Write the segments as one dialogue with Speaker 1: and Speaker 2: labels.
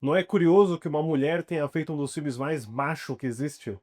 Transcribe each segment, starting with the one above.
Speaker 1: Não é curioso que uma mulher tenha feito um dos filmes mais macho que existe?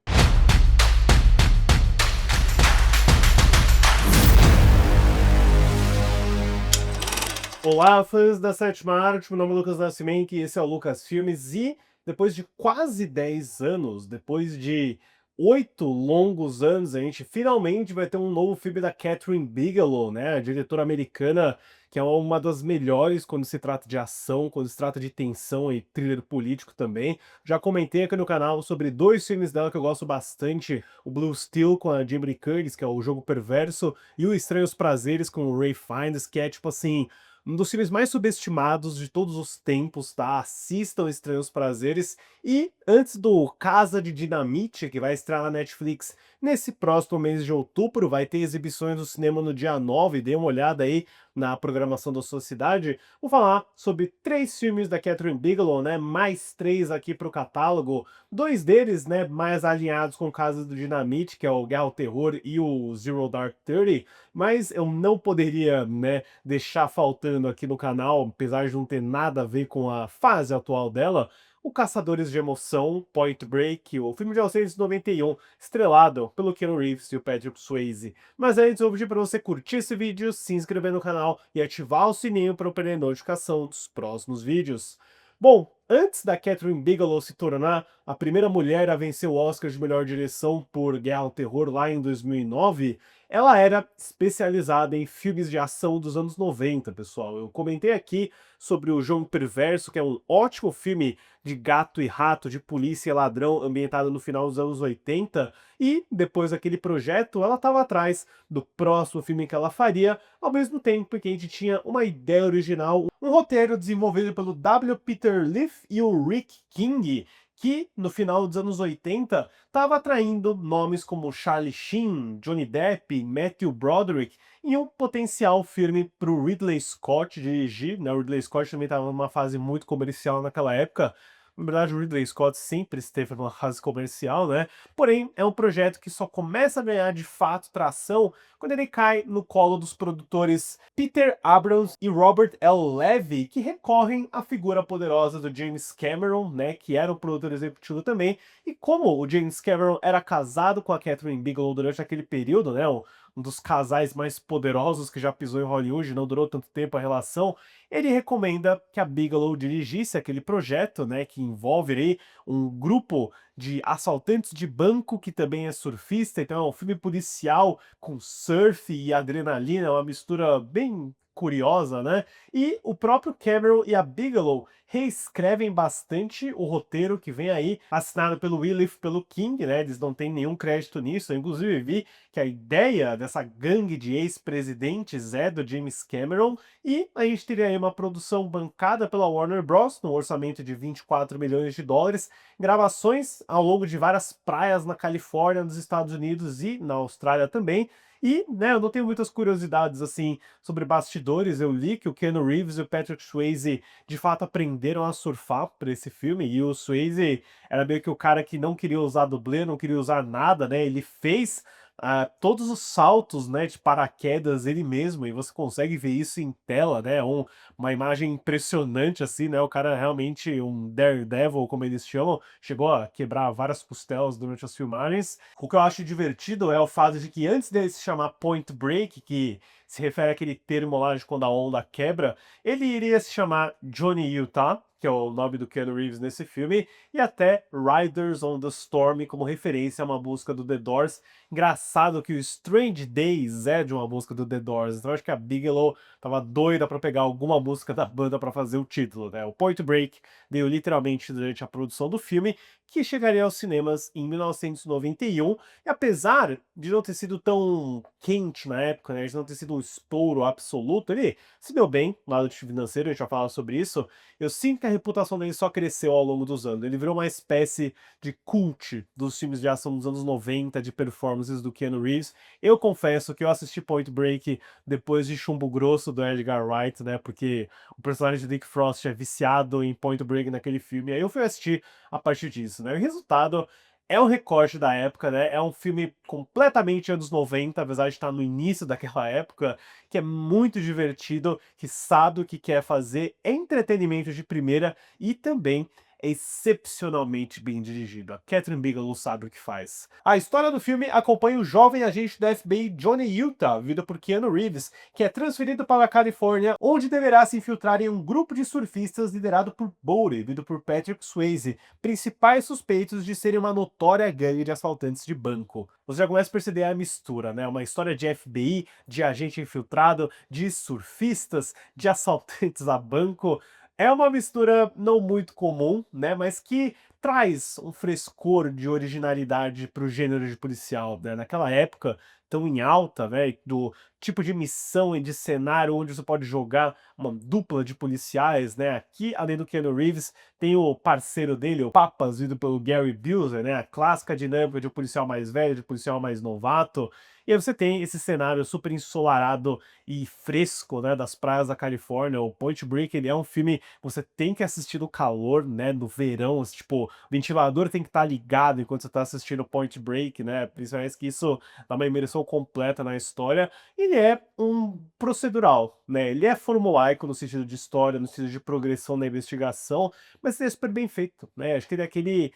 Speaker 1: Olá, fãs da sétima arte, meu nome é Lucas Nascimento e esse é o Lucas Filmes. E depois de quase 10 anos, depois de 8 longos anos, a gente finalmente vai ter um novo filme da Catherine Bigelow, né? A diretora americana, que é uma das melhores quando se trata de ação, quando se trata de tensão e thriller político também. Já comentei aqui no canal sobre dois filmes dela que eu gosto bastante: o Blue Steel com a Jamie Lee Curtis, que é o Jogo Perverso, e o Estranhos Prazeres com o Ray Fiennes, que é tipo assim um dos filmes mais subestimados de todos os tempos, tá? Assistam Estranhos Prazeres. E antes do Casa de Dinamite, que vai estrear na Netflix nesse próximo mês de outubro, vai ter exibições no cinema no dia 9. Dê uma olhada aí na programação da sua cidade. Vou falar sobre três filmes da Catherine Bigelow, né? Mais três aqui para o catálogo. Dois deles, né, mais alinhados com o Casa do Dinamite, que é o Guerra ao Terror e o Zero Dark Thirty. Mas eu não poderia, né, deixar faltando aqui no canal, apesar de não ter nada a ver com a fase atual dela, o Caçadores de Emoção, Point Break, o filme de 1991, estrelado pelo Keanu Reeves e o Patrick Swayze. Mas antes eu vou pedir para você curtir esse vídeo, se inscrever no canal e ativar o sininho para não perder notificação dos próximos vídeos. Bom, antes da Catherine Bigelow se tornar a primeira mulher a vencer o Oscar de melhor direção por Guerra ao Terror lá em 2009, ela era especializada em filmes de ação dos anos 90, pessoal. Eu comentei aqui sobre o Jogo Perverso, que é um ótimo filme de gato e rato, de polícia e ladrão, ambientado no final dos anos 80, e depois daquele projeto, ela estava atrás do próximo filme que ela faria, ao mesmo tempo que a gente tinha uma ideia original, um roteiro desenvolvido pelo W. Peter Leaf e o Rick King, que no final dos anos 80 estava atraindo nomes como Charlie Sheen, Johnny Depp, Matthew Broderick e um potencial filme para o Ridley Scott dirigir, né? O Ridley Scott também estava numa fase muito comercial naquela época. Na verdade, o Ridley Scott sempre esteve numa fase comercial, né? Porém, é um projeto que só começa a ganhar de fato tração quando ele cai no colo dos produtores Peter Abrams e Robert L. Levy, que recorrem à figura poderosa do James Cameron, né, que era o produtor executivo também. E como o James Cameron era casado com a Catherine Bigelow durante aquele período, né, um dos casais mais poderosos que já pisou em Hollywood, não durou tanto tempo a relação, ele recomenda que a Bigelow dirigisse aquele projeto, né, que envolve aí um grupo de assaltantes de banco que também é surfista, então é um filme policial com surf e adrenalina, é uma mistura bem curiosa, né? E o próprio Cameron e a Bigelow reescrevem bastante o roteiro que vem aí, assinado pelo Will e pelo King, né? Eles não têm nenhum crédito nisso. Eu, inclusive, vi que a ideia dessa gangue de ex-presidentes é do James Cameron, e a gente teria aí uma produção bancada pela Warner Bros. No orçamento de 24 milhões de dólares, gravações ao longo de várias praias na Califórnia, nos Estados Unidos e na Austrália também. E, né, eu não tenho muitas curiosidades, assim, sobre bastidores. Eu li que o Keanu Reeves e o Patrick Swayze, de fato, aprenderam a surfar para esse filme, e o Swayze era meio que o cara que não queria usar dublê, não queria usar nada, né, ele fez todos os saltos, né, de paraquedas ele mesmo, e você consegue ver isso em tela, né, uma imagem impressionante, assim, né, o cara é realmente um daredevil, como eles chamam, chegou a quebrar várias costelas durante as filmagens. O que eu acho divertido é o fato de que antes dele se chamar Point Break, que se refere àquele termo lá de quando a onda quebra, ele iria se chamar Johnny Utah, que é o nome do Keanu Reeves nesse filme, e até Riders on the Storm, como referência a uma música do The Doors. Engraçado que o Strange Days é de uma música do The Doors, então acho que a Bigelow tava doida pra pegar alguma música da banda pra fazer o título, né? O Point Break deu literalmente durante a produção do filme, que chegaria aos cinemas em 1991, e apesar de não ter sido tão quente na época, né, de não ter sido um estouro absoluto, ele se deu bem no lado financeiro, a gente já falava sobre isso. Eu sinto que a reputação dele só cresceu ao longo dos anos, ele virou uma espécie de cult dos filmes de ação dos anos 90, de performances do Keanu Reeves. Eu confesso que eu assisti Point Break depois de Chumbo Grosso do Edgar Wright, né, porque o personagem de Dick Frost é viciado em Point Break naquele filme, aí eu fui assistir a partir disso, né? O resultado é um recorte da época, né? É um filme completamente anos 90, apesar de estar no início daquela época, que é muito divertido, que sabe o que quer fazer, é entretenimento de primeira e também é excepcionalmente bem dirigido. A Catherine Bigelow sabe o que faz. A história do filme acompanha o jovem agente do FBI Johnny Utah, vivido por Keanu Reeves, que é transferido para a Califórnia, onde deverá se infiltrar em um grupo de surfistas liderado por Bodhi, vivido por Patrick Swayze, principais suspeitos de serem uma notória gangue de assaltantes de banco. Você já começa a perceber a mistura, né? Uma história de FBI, de agente infiltrado, de surfistas, de assaltantes a banco. É uma mistura não muito comum, né? Mas que traz um frescor de originalidade para o gênero de policial, né? Naquela época tão em alta, né? Do tipo de missão e de cenário onde você pode jogar uma dupla de policiais, né? Aqui, além do Keanu Reeves, tem o parceiro dele, o Papas, vindo pelo Gary Busey, né? A clássica dinâmica de um policial mais velho, de um policial mais novato. E aí você tem esse cenário super ensolarado e fresco, né, das praias da Califórnia. O Point Break, ele é um filme que você tem que assistir no calor, né, no verão, tipo, o ventilador tem que estar ligado enquanto você está assistindo Point Break, né, principalmente que isso dá uma imersão completa na história. Ele é um procedural, né, ele é formulaico no sentido de história, no sentido de progressão na investigação, mas ele é super bem feito, né, acho que ele é aquele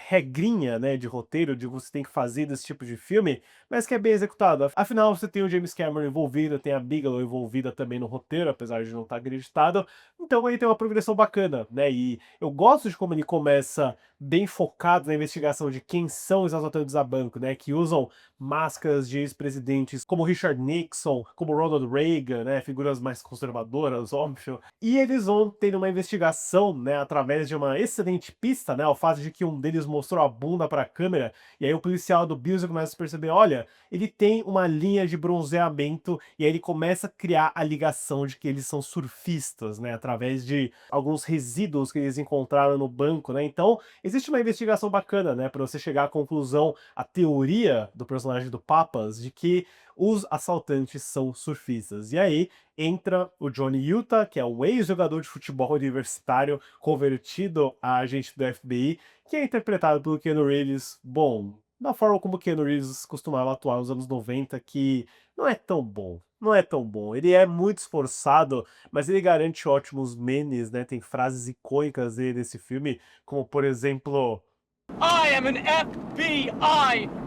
Speaker 1: regrinha, né, de roteiro, de você tem que fazer desse tipo de filme, mas que é bem executado. Afinal, você tem o James Cameron envolvido, tem a Bigelow envolvida também no roteiro, apesar de não estar acreditado. Então aí tem uma progressão bacana, né? E eu gosto de como ele começa bem focado na investigação de quem são os assaltantes a banco, né? Que usam máscaras de ex-presidentes como Richard Nixon, como Ronald Reagan, né? Figuras mais conservadoras, óbvio. E eles vão ter uma investigação, né? Através de uma excelente pista, né? O fato de que um deles mostrou a bunda para a câmera, e aí o policial do Busey começa a perceber, olha, ele tem uma linha de bronzeamento, e aí ele começa a criar a ligação de que eles são surfistas, né, através de alguns resíduos que eles encontraram no banco, né, então existe uma investigação bacana, né, para você chegar à conclusão, a teoria do personagem do Papas, de que os assaltantes são surfistas. E aí entra o Johnny Utah, que é um ex-jogador de futebol universitário convertido a agente do FBI, que é interpretado pelo Keanu Reeves, bom, da forma como o Keanu Reeves costumava atuar nos anos 90, que não é tão bom. Não é tão bom. Ele é muito esforçado, mas ele garante ótimos memes, né? Tem frases icônicas dele nesse filme, como por exemplo, I am an FBI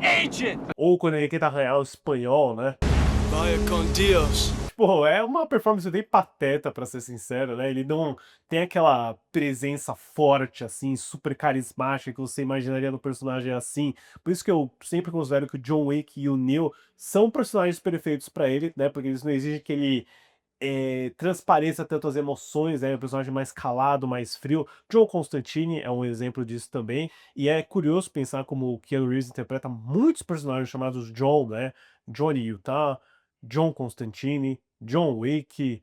Speaker 1: agent! Ou quando ele tenta arranhar o espanhol, né? Vaya con Dios. Tipo, é uma performance bem pateta, pra ser sincero, né? Ele não tem aquela presença forte, assim, super carismática que você imaginaria no personagem assim. Por isso que eu sempre considero que o John Wick e o Neo são personagens perfeitos pra ele, né? Porque eles não exigem que ele transpareça tanto as emoções, né? É um personagem mais calado, mais frio. John Constantine é um exemplo disso também. E é curioso pensar como o Keanu Reeves interpreta muitos personagens chamados John, né? Johnny Utah, John Constantine, John Wick,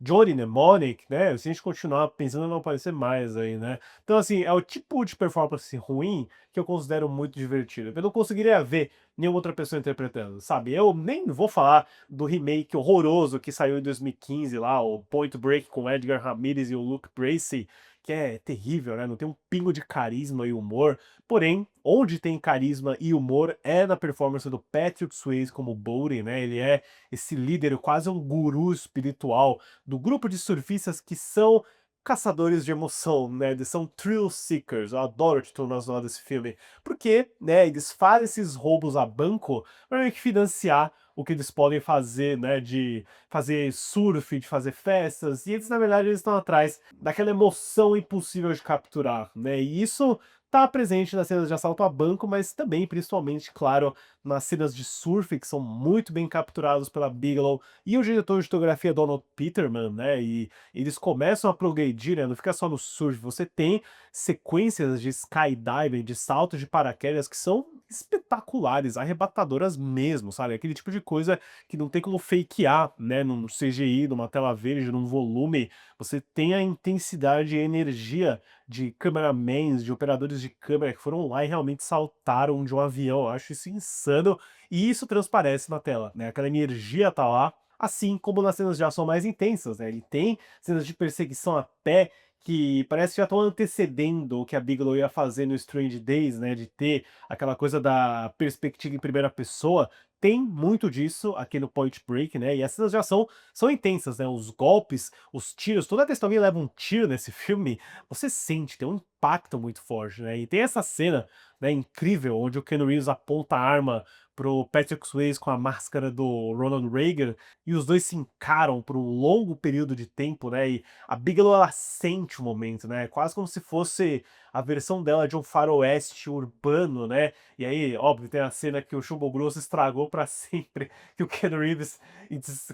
Speaker 1: Johnny Mnemonic, né? Se a gente continuar pensando, não aparecer mais aí, né? Então, assim, é o tipo de performance ruim que eu considero muito divertido. Eu não conseguiria ver nenhuma outra pessoa interpretando, sabe? Eu nem vou falar do remake horroroso que saiu em 2015 lá, o Point Break com Edgar Ramirez e o Luke Bracey, que é terrível, né? Não tem um pingo de carisma e humor. Porém, onde tem carisma e humor é na performance do Patrick Swayze como Bodhi, né? Ele é esse líder, quase um guru espiritual do grupo de surfistas que são caçadores de emoção, né? Eles são thrill seekers. Eu adoro o título nacional desse filme. Porque, né, eles fazem esses roubos a banco para meio que financiar o que eles podem fazer, né, de fazer surf, de fazer festas, e eles, na verdade, eles estão atrás daquela emoção impossível de capturar, né, e isso tá presente nas cenas de assalto a banco, mas também, principalmente, claro, nas cenas de surf, que são muito bem capturados pela Bigelow, e o diretor de fotografia Donald Peterman, né, e eles começam a progredir, né, não fica só no surf, você tem sequências de skydiving, de saltos de paraquedas que são espetaculares, arrebatadoras mesmo, sabe? Aquele tipo de coisa que não tem como fakear, né? Num CGI, numa tela verde, num volume. Você tem a intensidade e energia de cameramans, de operadores de câmera que foram lá e realmente saltaram de um avião. Eu acho isso insano e isso transparece na tela, né? Aquela energia tá lá. Assim como nas cenas de ação mais intensas, né? Ele tem cenas de perseguição a pé que parece que já estão antecedendo o que a Bigelow ia fazer no Strange Days, né, de ter aquela coisa da perspectiva em primeira pessoa. Tem muito disso aqui no Point Break, né, e as cenas de ação são intensas, né, os golpes, os tiros, toda vez que alguém leva um tiro nesse filme, você sente, tem um impacto muito forte, né, e tem essa cena, né, incrível, onde o Keanu Reeves aponta a arma pro Patrick Swayze com a máscara do Ronald Reagan, e os dois se encaram por um longo período de tempo, né, e a Bigelow, ela sente o momento, né, quase como se fosse a versão dela de um faroeste urbano, né, e aí, óbvio, tem a cena que o Chumbo Grosso estragou pra sempre, que o Keanu Reeves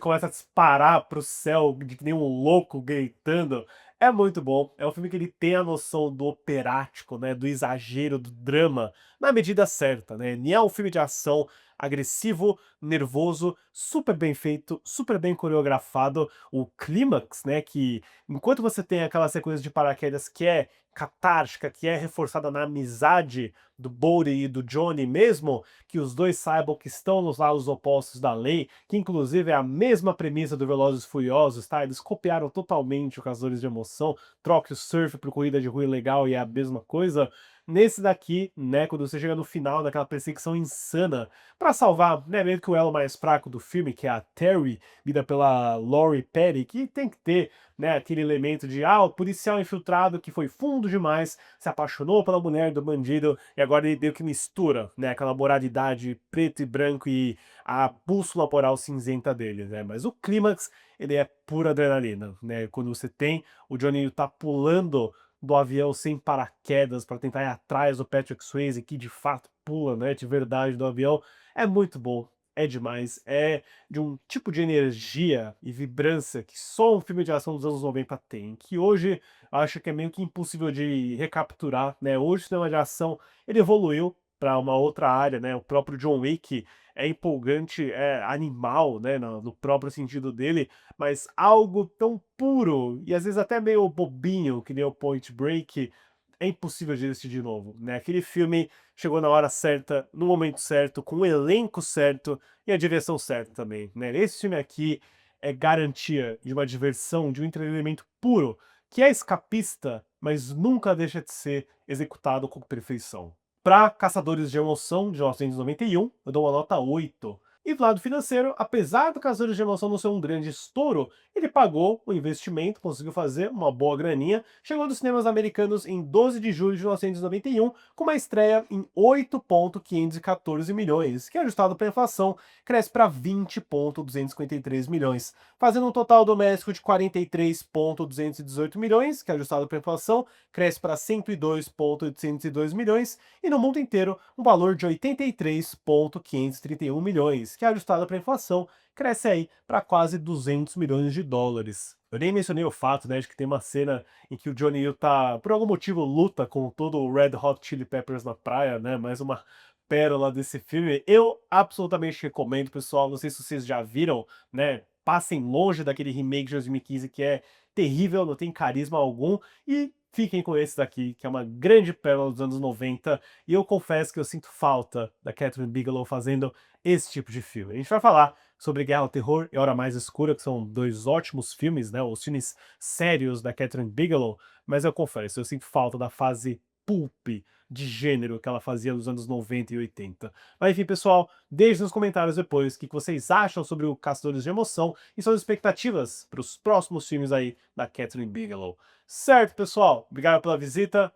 Speaker 1: começa a disparar pro céu de que nem um louco gritando. É muito bom, é um filme que ele tem a noção do operático, né, do exagero, do drama, na medida certa, né, nem é um filme de ação agressivo, nervoso, super bem feito, super bem coreografado, o clímax, né, que enquanto você tem aquela sequência de paraquedas que é catártica, que é reforçada na amizade do Bodhi e do Johnny, mesmo que os dois saibam que estão nos lados opostos da lei, que inclusive é a mesma premissa do Velozes e Furiosos, tá? Eles copiaram totalmente o Caçadores de Emoção, troque o surf por corrida de rua ilegal e é a mesma coisa. Nesse daqui, né, quando você chega no final daquela perseguição insana pra salvar, né, meio que o elo mais fraco do filme, que é a Terry, vida pela Lori Petty, que tem que ter, né, aquele elemento de, o policial infiltrado que foi fundo demais, se apaixonou pela mulher do bandido e agora ele meio que mistura, né, aquela moralidade preto e branco e a bússola moral cinzenta dele, né, mas o clímax, ele é pura adrenalina, né, quando você tem o Johnny tá pulando do avião sem paraquedas para tentar ir atrás do Patrick Swayze, que de fato pula, né, de verdade do avião, é muito bom, é demais, é de um tipo de energia e vibrância que só um filme de ação dos anos 90 tem, que hoje acho que é meio que impossível de recapturar, né? Hoje o cinema de ação, ele evoluiu para uma outra área, né? O próprio John Wick é empolgante, é animal, né, no próprio sentido dele, mas algo tão puro e às vezes até meio bobinho que nem o Point Break, é impossível de assistir de novo, né? Aquele filme chegou na hora certa, no momento certo, com o elenco certo e a direção certa também, né? Esse filme aqui é garantia de uma diversão, de um entretenimento puro, que é escapista, mas nunca deixa de ser executado com perfeição. Para Caçadores de Emoção, de 1991, eu dou uma nota 8. E do lado financeiro, apesar do Caçadores de Emoção não ser um grande estouro, ele pagou o investimento, conseguiu fazer uma boa graninha, chegou dos cinemas americanos em 12 de julho de 1991, com uma estreia em 8,514 milhões, que ajustado para a inflação, cresce para 20,253 milhões, fazendo um total doméstico de 43,218 milhões, que ajustado para a inflação, cresce para 102,802 milhões, e no mundo inteiro um valor de 83,531 milhões, que ajustado para a inflação, cresce aí para quase 200 milhões de dólares. Eu nem mencionei o fato, né, de que tem uma cena em que o Johnny Hill tá, por algum motivo, luta com todo o Red Hot Chili Peppers na praia, né, mais uma pérola desse filme. Eu absolutamente recomendo, pessoal, não sei se vocês já viram, né, passem longe daquele remake de 2015 que é terrível, não tem carisma algum, e fiquem com esse daqui, que é uma grande pérola dos anos 90, e eu confesso que eu sinto falta da Catherine Bigelow fazendo esse tipo de filme. A gente vai falar sobre Guerra ao Terror e Hora Mais Escura, que são dois ótimos filmes, né, os filmes sérios da Catherine Bigelow, mas eu confesso, eu sinto falta da fase pulp de gênero que ela fazia nos anos 90 e 80. Mas enfim, pessoal, deixe nos comentários depois o que vocês acham sobre o Caçadores de Emoção e suas expectativas para os próximos filmes aí da Catherine Bigelow. Certo, pessoal? Obrigado pela visita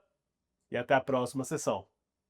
Speaker 1: e até a próxima sessão.